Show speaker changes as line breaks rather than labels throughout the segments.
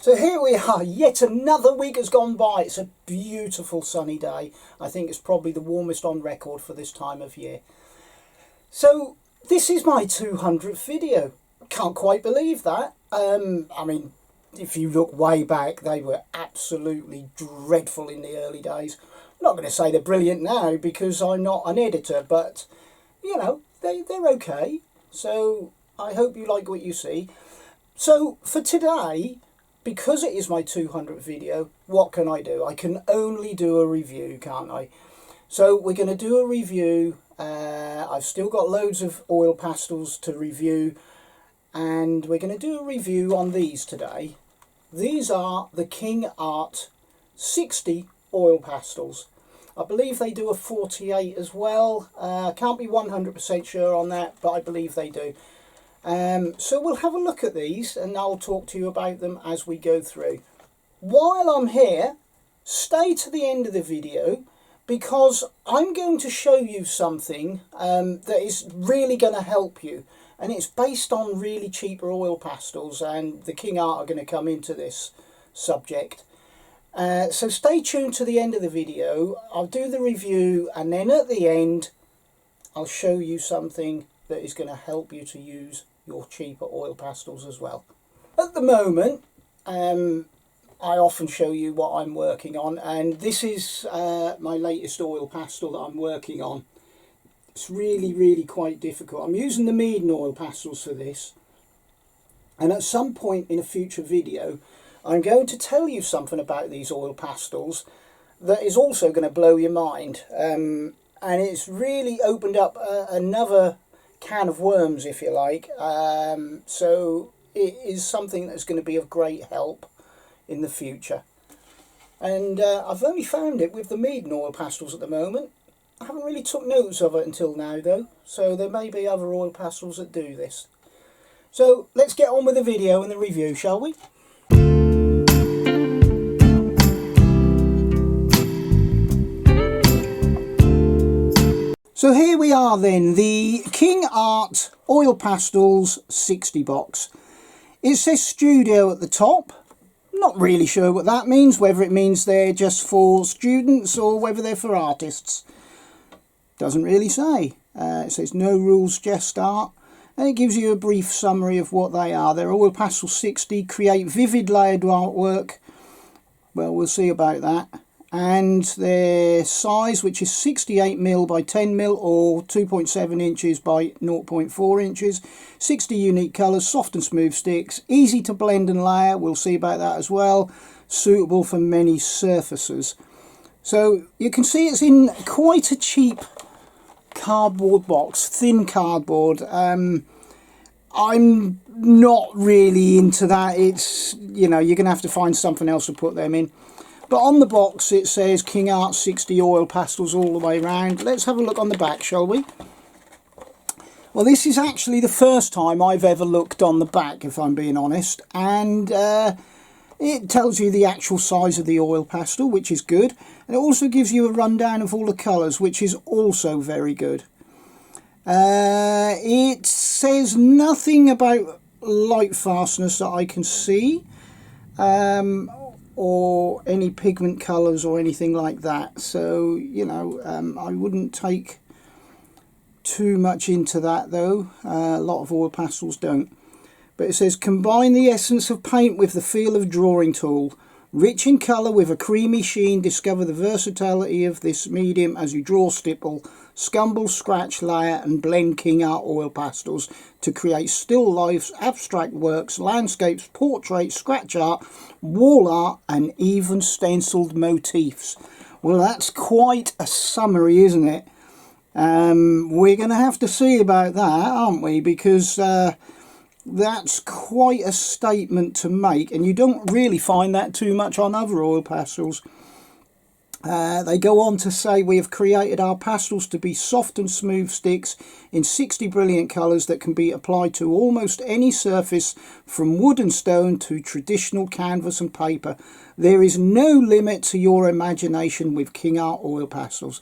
So here we are, yet another week has gone by. It's a beautiful sunny day. I think it's probably the warmest on record for this time of year. So this is my 200th video. Can't quite believe that. I mean, if you look way back, they were absolutely dreadful in the early days. I'm not going to say they're brilliant now because I'm not an editor, but you know, they're okay. So I hope you like what you see. So for today, because it is my 200th video, what can I do? I can only do a review, can't I? So we're going to do a review. I've still got loads of oil pastels to review, and we're going to do a review on these today. These are the King Art 60 oil pastels. I believe they do a 48 as well. Can't be 100% sure on that, but I believe they do. So we'll have a look at these and I'll talk to you about them as we go through. While I'm here, stay to the end of the video because I'm going to show you something that is really going to help you. And it's based on really cheaper oil pastels, and the King Art are going to come into this subject. So stay tuned to the end of the video. I'll do the review and then at the end I'll show you something that is going to help you to use your cheaper oil pastels as well. At the moment, I often show you what I'm working on, and this is my latest oil pastel that I'm working on. It's really quite difficult. I'm using the Mead oil pastels for this, and at some point in a future video I'm going to tell you something about these oil pastels that is also going to blow your mind, and it's really opened up another can of worms, if you like. So it is something that's going to be of great help in the future. And I've only found it with the Mead oil pastels at the moment. I haven't really took notes of it until now though, so there may be other oil pastels that do this. So let's get on with the video and the review, shall we? So here we are then, the King Art Oil Pastels 60 box. It says studio at the top. Not really sure what that means, whether it means they're just for students or whether they're for artists. Doesn't really say. It says no rules, just art. And it gives you a brief summary of what they are. They're Oil Pastel 60, create vivid layered artwork. Well, we'll see about that. And their size, which is 68mm by 10mm or 2.7 inches by 0.4 inches. 60 unique colours, soft and smooth sticks, easy to blend and layer, we'll see about that as well. Suitable for many surfaces. So you can see it's in quite a cheap cardboard box, thin cardboard. I'm not really into that. It's, you know, you're going to have to find something else to put them in. But on the box it says King Art 60 oil pastels all the way around. Let's have a look on the back, shall we? Well, this is actually the first time I've ever looked on the back, if I'm being honest. And it tells you the actual size of the oil pastel, which is good. And it also gives you a rundown of all the colours, which is also very good. It says nothing about light fastness that I can see. Or any pigment colours or anything like that, so you know, I wouldn't take too much into that though. A lot of oil pastels don't. But it says combine the essence of paint with the feel of drawing tool, rich in colour with a creamy sheen. Discover the versatility of this medium as you draw, stipple, scumble, scratch, layer and blend King Art oil pastels to create still lifes, abstract works, landscapes, portraits, scratch art, wall art and even stenciled motifs. Well, that's quite a summary, isn't it? We're going to have to see about that, aren't we? Because that's quite a statement to make, and you don't really find that too much on other oil pastels. They go on to say, we have created our pastels to be soft and smooth sticks in 60 brilliant colours that can be applied to almost any surface from wood and stone to traditional canvas and paper. There is no limit to your imagination with King Art oil pastels.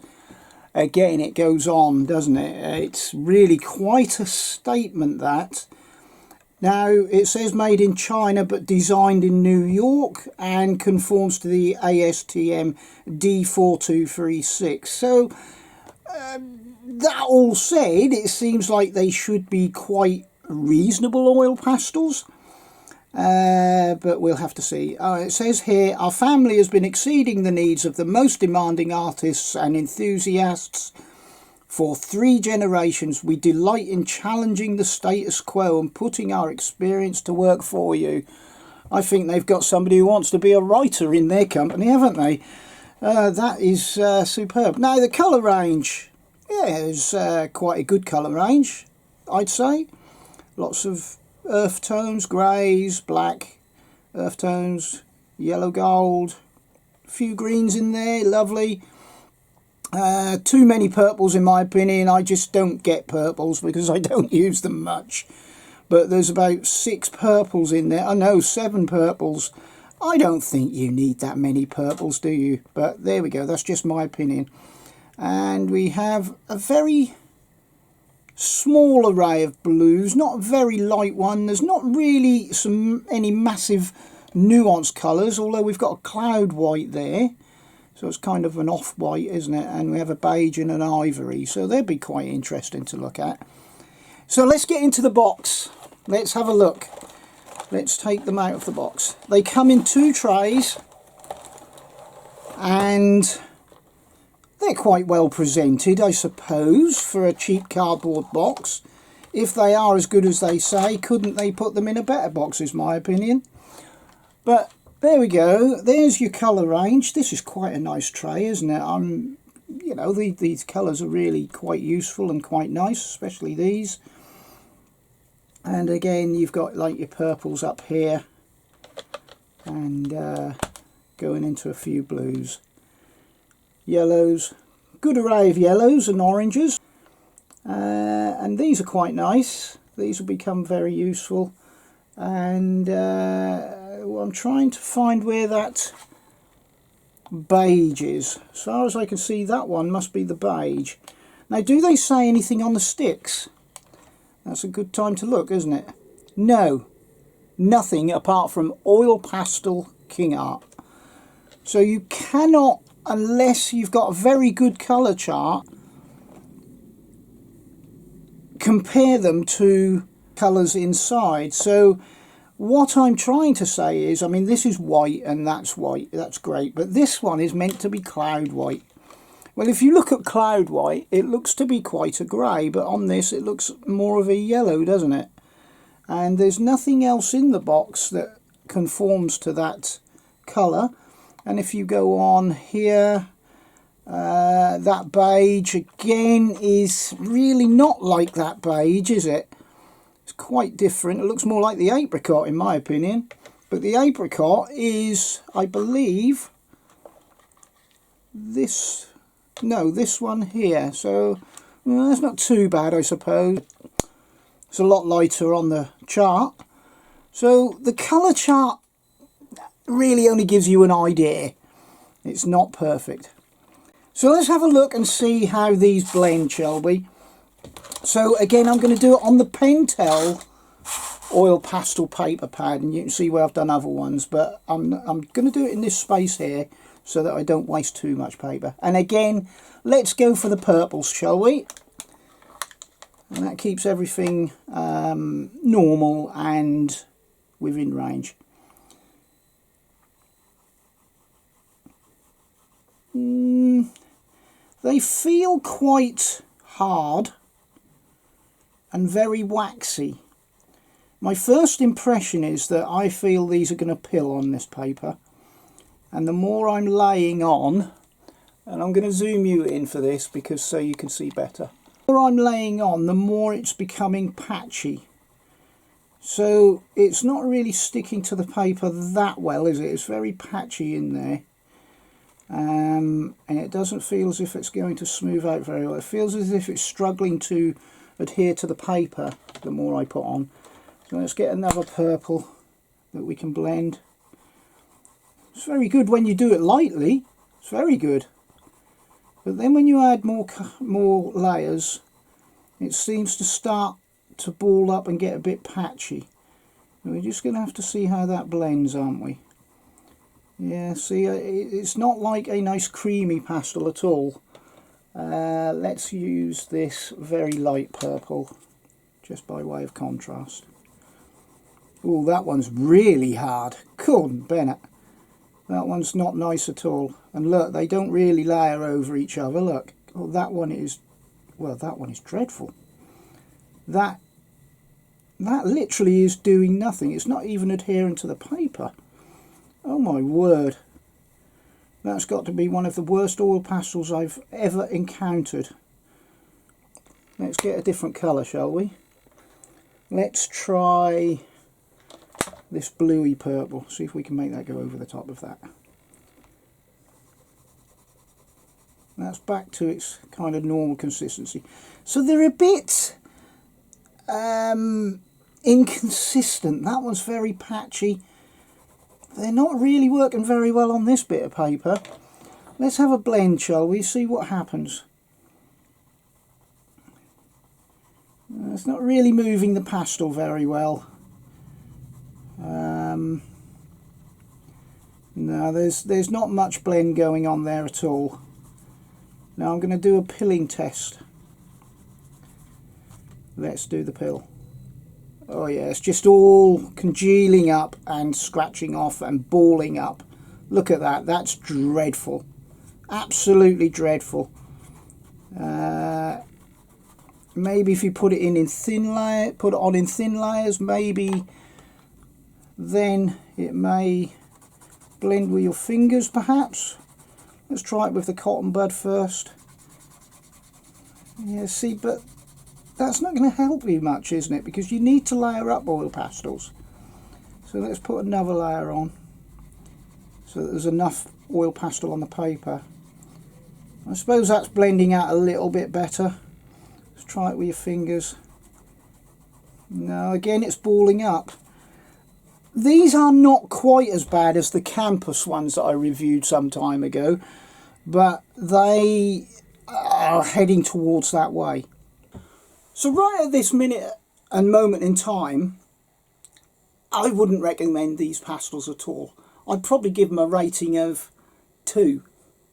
Again, it goes on, doesn't it? It's really quite a statement, that. Now it says made in China but designed in New York and conforms to the ASTM D4236. So that all said, it seems like they should be quite reasonable oil pastels. But we'll have to see. It says here, our family has been exceeding the needs of the most demanding artists and enthusiasts for 3 generations. We delight in challenging the status quo and putting our experience to work for you. I think they've got somebody who wants to be a writer in their company, haven't they? That is superb. Now the colour range, yeah, is quite a good colour range, I'd say. Lots of earth tones, greys, black, earth tones, yellow gold, a few greens in there, lovely. Too many purples in my opinion. I just don't get purples because I don't use them much. But there's about 6 purples in there. I know, 7 purples. I don't think you need that many purples, do you? But there we go, that's just my opinion. And we have a very small array of blues, not a very light one. There's not really any massive nuanced colours, although we've got a cloud white there, so it's kind of an off-white, isn't it? And we have a beige and an ivory, so they'd be quite interesting to look at. So let's get into the box. Let's have a look. Let's take them out of the box. They come in 2 trays and they're quite well presented, I suppose, for a cheap cardboard box. If they are as good as they say, couldn't they put them in a better box, is my opinion. But there we go. There's your colour range. This is quite a nice tray, isn't it? You know, these colours are really quite useful and quite nice, especially these. And again, you've got like your purples up here and going into a few blues. Yellows, good array of yellows and oranges, and these are quite nice. These will become very useful. And well, I'm trying to find where that beige is. As far as I can see, that one must be the beige. Now, do they say anything on the sticks? That's a good time to look, isn't it? No, nothing apart from oil pastel King Art. So you cannot, unless you've got a very good colour chart, compare them to colours inside. So what I'm trying to say is, I mean, this is white and that's white, that's great, but this one is meant to be cloud white. Well, if you look at cloud white, it looks to be quite a grey, but on this it looks more of a yellow, doesn't it? And there's nothing else in the box that conforms to that colour. And if you go on here, that beige again is really not like that beige, is it? It's quite different. It looks more like the apricot in my opinion. But the apricot is, I believe, this one here. So well, that's not too bad, I suppose. It's a lot lighter on the chart. So the colour chart really only gives you an idea. It's not perfect. So let's have a look and see how these blend, shall we? So again, I'm going to do it on the Pastel oil pastel paper pad, and you can see where I've done other ones, but I'm going to do it in this space here so that I don't waste too much paper. And again, let's go for the purples, shall we? And that keeps everything normal and within range. They feel quite hard and very waxy. My first impression is that I feel these are going to pill on this paper, and the more I'm laying on, and I'm going to zoom you in for this because so you can see better, the more I'm laying on, the more it's becoming patchy. So it's not really sticking to the paper that well, is it? It's very patchy in there. And it doesn't feel as if it's going to smooth out very well. It feels as if it's struggling to adhere to the paper the more I put on. So let's get another purple that we can blend. It's very good when you do it lightly. It's very good. But then when you add more layers, it seems to start to ball up and get a bit patchy. We're just going to have to see how that blends, aren't we? Yeah, see, it's not like a nice creamy pastel at all. Let's use this very light purple, just by way of contrast. Oh, that one's really hard. Corn Bennett. That one's not nice at all. And look, they don't really layer over each other. Look, oh, that one is, well, that one is dreadful. That literally is doing nothing. It's not even adhering to the paper. Oh my word. That's got to be one of the worst oil pastels I've ever encountered. Let's get a different colour, shall we? Let's try this bluey purple. See if we can make that go over the top of that. That's back to its kind of normal consistency. So they're a bit inconsistent. That one's very patchy. They're not really working very well on this bit of paper. Let's have a blend, shall we? See what happens. It's not really moving the pastel very well. No, there's not much blend going on there at all. Now I'm going to do a pilling test. Let's do the pill. Oh yeah, it's just all congealing up and scratching off and balling up. Look at that, that's dreadful. Absolutely dreadful. Maybe if you put it in thin layer, put it on in thin layers, maybe then it may blend with your fingers perhaps. Let's try it with the cotton bud first. Yeah, see, but that's not going to help you much, isn't it? Because you need to layer up oil pastels. So let's put another layer on so that there's enough oil pastel on the paper. I suppose that's blending out a little bit better. Let's try it with your fingers. No, again it's balling up. These are not quite as bad as the campus ones that I reviewed some time ago, but they are heading towards that way. So right at this minute and moment in time, I wouldn't recommend these pastels at all. I'd probably give them a rating of 2,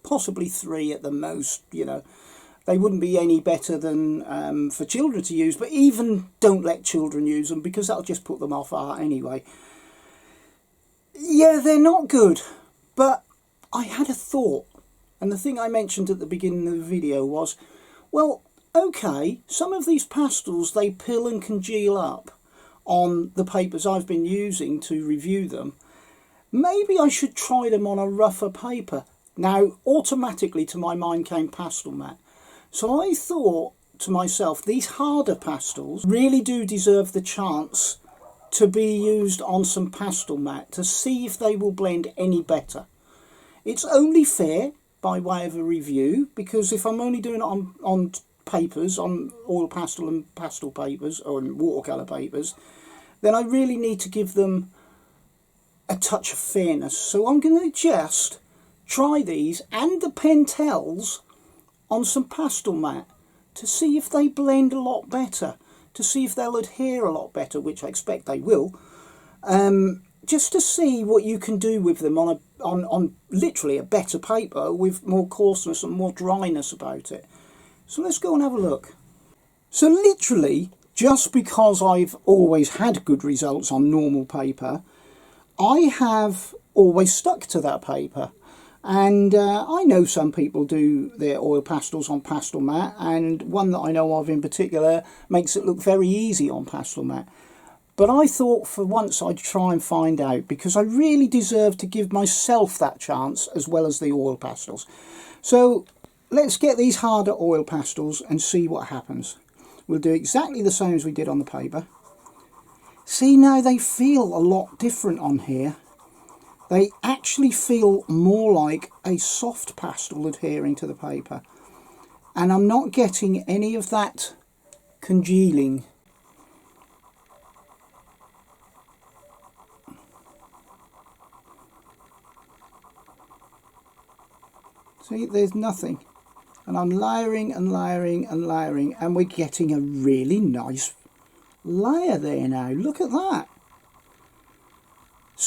possibly 3 at the most, you know. They wouldn't be any better than for children to use, but even don't let children use them because that'll just put them off art anyway. Yeah, they're not good, but I had a thought, and the thing I mentioned at the beginning of the video was, well, okay, some of these pastels, they pill and congeal up on the papers I've been using to review them. Maybe I should try them on a rougher paper. Now, automatically to my mind came Pastel Mat. So I thought to myself, these harder pastels really do deserve the chance to be used on some Pastel Mat to see if they will blend any better. It's only fair by way of a review, because if I'm only doing it on papers, on oil pastel and pastel papers, or watercolour papers, then I really need to give them a touch of fairness. So I'm going to just try these and the Pentels on some Pastel Mat to see if they blend a lot better, to see if they'll adhere a lot better, which I expect they will, just to see what you can do with them on literally a better paper with more coarseness and more dryness about it. So let's go and have a look. So literally, just because I've always had good results on normal paper, I have always stuck to that paper. And I know some people do their oil pastels on Pastel Mat, and one that I know of in particular makes it look very easy on Pastel Mat. But I thought for once I'd try and find out, because I really deserve to give myself that chance as well as the oil pastels. So let's get these harder oil pastels and see what happens. We'll do exactly the same as we did on the paper. See, now they feel a lot different on here. They actually feel more like a soft pastel adhering to the paper. And I'm not getting any of that congealing. See, there's nothing. And I'm layering and layering and layering, and we're getting a really nice layer there now. Look at that.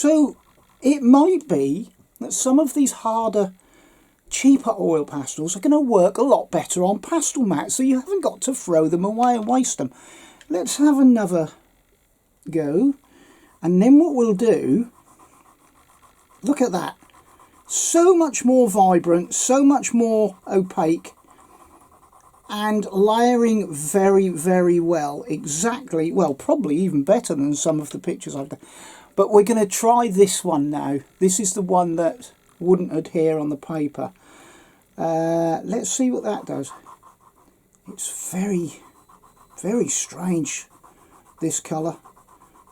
So it might be that some of these harder, cheaper oil pastels are going to work a lot better on pastel mat, so you haven't got to throw them away and waste them. Let's have another go, and then what we'll do, look at that, so much more vibrant, so much more opaque, and layering very, very well. Exactly, well, probably even better than some of the pictures I've done. But we're going to try this one now. This is the one that wouldn't adhere on the paper. Let's see what that does. It's very, very strange, this colour.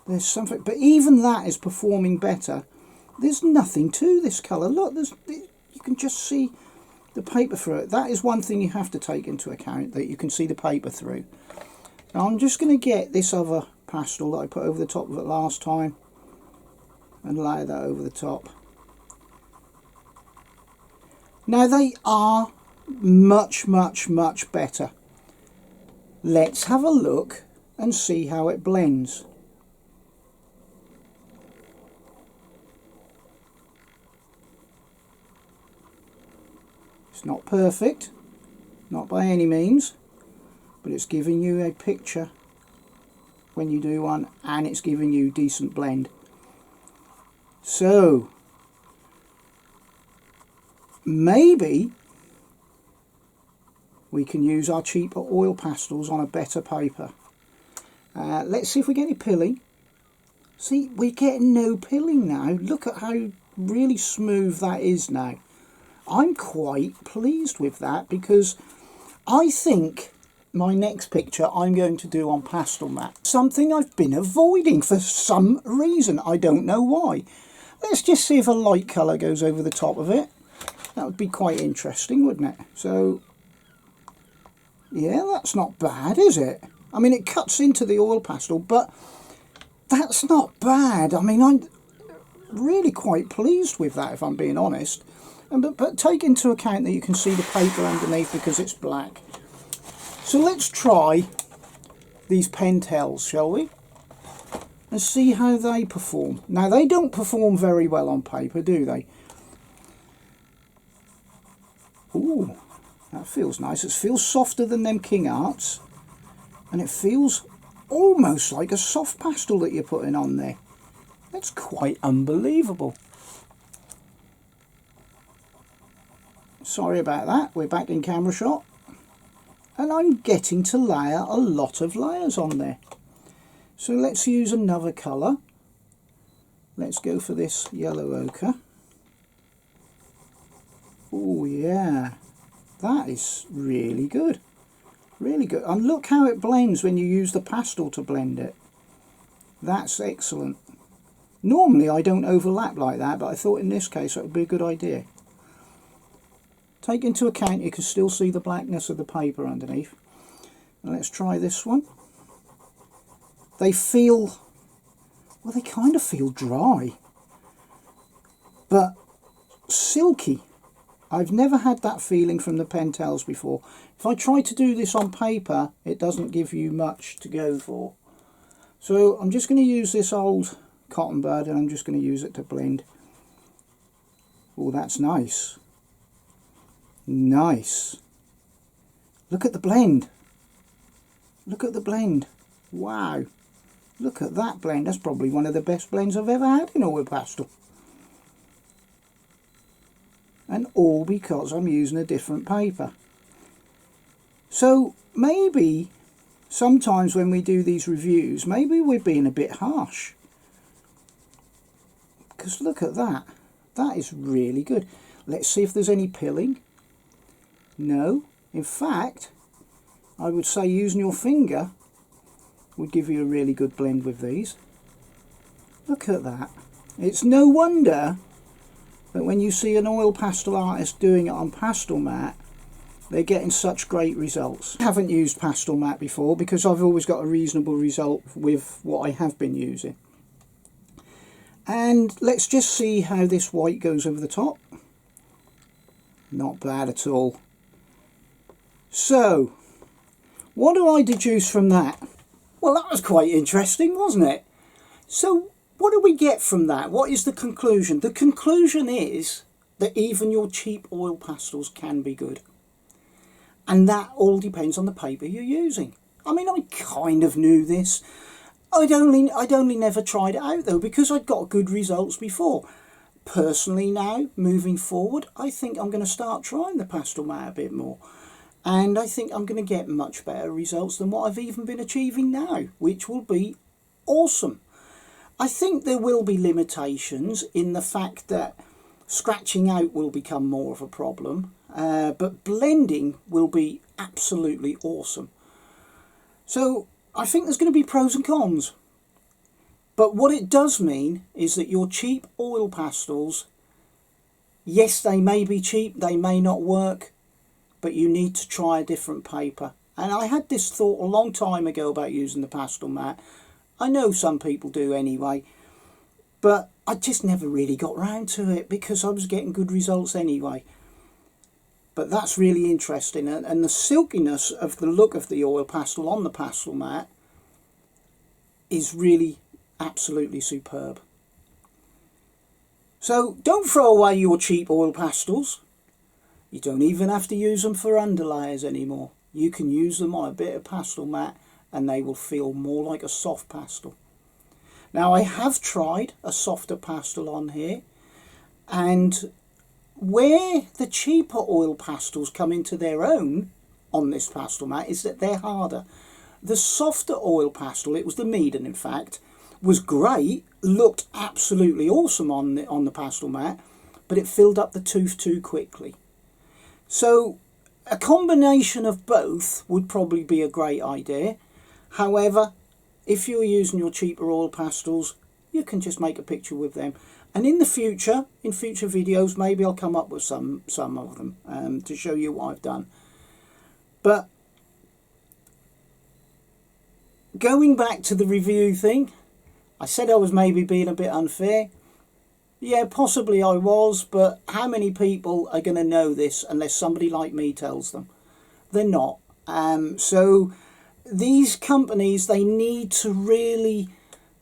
There's something, but even that is performing better. There's nothing to this colour. Look, you can just see the paper through it. That is one thing you have to take into account, that you can see the paper through. Now I'm just going to get this other pastel that I put over the top of it last time and lay that over the top. Now they are much, much, much better. Let's have a look and see how it blends. It's not perfect, not by any means, but it's giving you a picture when you do one, and it's giving you decent blend. So maybe we can use our cheaper oil pastels on a better paper. Let's see if we get any pilling. See, we're getting no pilling now. Look at how really smooth that is now. I'm quite pleased with that, because I think my next picture I'm going to do on pastel mat. Something I've been avoiding for some reason. I don't know why. Let's just see if a light colour goes over the top of it. That would be quite interesting, wouldn't it? So, yeah, that's not bad, is it? I mean, it cuts into the oil pastel, but that's not bad. I mean, I'm really quite pleased with that, if I'm being honest. But take into account that you can see the paper underneath because it's black. So let's try these Pastels, shall we? And see how they perform. Now, they don't perform very well on paper, do they? Ooh, that feels nice. It feels softer than them King Arts. And it feels almost like a soft pastel that you're putting on there. That's quite unbelievable. Sorry about that. We're back in camera shot. And I'm getting to layer a lot of layers on there. So let's use another colour. Let's go for this yellow ochre. Oh yeah, that is really good. Really good. And look how it blends when you use the pastel to blend it. That's excellent. Normally I don't overlap like that, but I thought in this case that would be a good idea. Take into account you can still see the blackness of the paper underneath. Now let's try this one. They feel, well, they kind of feel dry, but silky. I've never had that feeling from the Pastels before. If I try to do this on paper, it doesn't give you much to go for. So I'm just going to use this old cotton bud, and I'm just going to use it to blend. Oh, that's nice. Nice. Look at the blend. Look at the blend. Wow. Look at that blend. That's probably one of the best blends I've ever had in oil pastel. And all because I'm using a different paper. So maybe sometimes when we do these reviews, maybe we're being a bit harsh. Because look at that. That is really good. Let's see if there's any pilling. No. In fact, I would say using your finger would give you a really good blend with these. Look at that. It's no wonder that when you see an oil pastel artist doing it on pastel mat, they're getting such great results. I haven't used pastel mat before because I've always got a reasonable result with what I have been using. And let's just see how this white goes over the top. Not bad at all. So, what do I deduce from that? Well, that was quite interesting, wasn't it? So, what do we get from that? What is the conclusion? The conclusion is that even your cheap oil pastels can be good. And that all depends on the paper you're using. I mean, I kind of knew this. I'd only never tried it out though, because I'd got good results before. Personally now, moving forward, I think I'm going to start trying the pastel mat a bit more. And I think I'm going to get much better results than what I've even been achieving now, which will be awesome. I think there will be limitations in the fact that scratching out will become more of a problem, but blending will be absolutely awesome. So I think there's going to be pros and cons. But what it does mean is that your cheap oil pastels, yes, they may be cheap, they may not work, but you need to try a different paper. And I had this thought a long time ago about using the pastel mat. I know some people do anyway, but I just never really got round to it because I was getting good results anyway. But that's really interesting, and the silkiness of the look of the oil pastel on the pastel mat is really absolutely superb. So don't throw away your cheap oil pastels. You don't even have to use them for underlayers anymore. You can use them on a bit of pastel mat and they will feel more like a soft pastel. Now I have tried a softer pastel on here, and where the cheaper oil pastels come into their own on this pastel mat is that they're harder. The softer oil pastel, it was the Meaden in fact, was great, looked absolutely awesome on the pastel mat, but it filled up the tooth too quickly. So a combination of both would probably be a great idea. However, if you're using your cheaper oil pastels, you can just make a picture with them. And in future videos, maybe I'll come up with some of them to show you what I've done. But going back to the review thing, I said I was maybe being a bit unfair. Yeah, possibly I was, but how many people are going to know this unless somebody like me tells them? They're not. So these companies, they need to really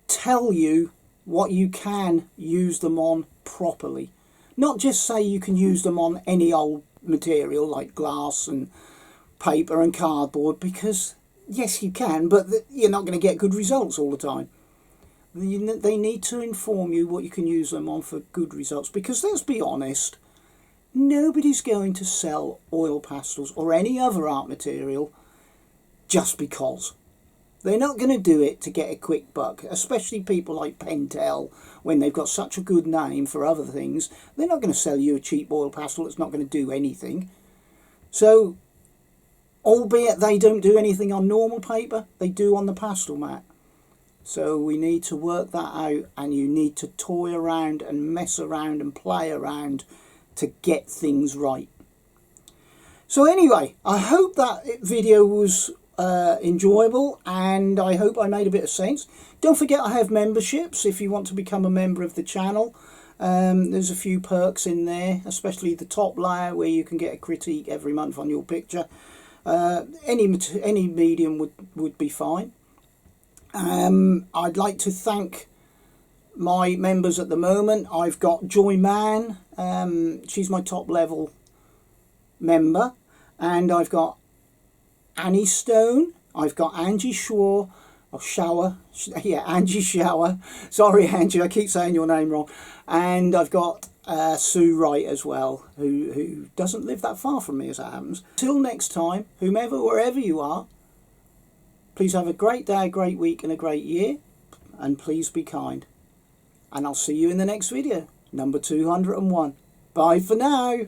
tell you what you can use them on properly. Not just say you can use them on any old material like glass and paper and cardboard, because yes you can, but you're not going to get good results all the time. They need to inform you what you can use them on for good results, because let's be honest, nobody's going to sell oil pastels or any other art material just because. They're not going to do it to get a quick buck, especially people like Pastel, when they've got such a good name for other things. They're not going to sell you a cheap oil pastel that's not going to do anything. So, albeit they don't do anything on normal paper, they do on the pastel mat. So we need to work that out, and you need to toy around and mess around and play around to get things right. So anyway, I hope that video was enjoyable, and I hope I made a bit of sense. Don't forget I have memberships if you want to become a member of the channel. There's a few perks in there, especially the top layer where you can get a critique every month on your picture. Any medium would be fine. I'd like to thank my members at the moment. I've got Joy Mann, she's my top level member, and I've got Annie Stone, I've got Angie Shaw, Angie Shower, sorry Angie, I keep saying your name wrong, and I've got Sue Wright as well, who doesn't live that far from me as it happens. Till next time, wherever you are, please have a great day, a great week and a great year, and please be kind. And I'll see you in the next video, number 201. Bye for now.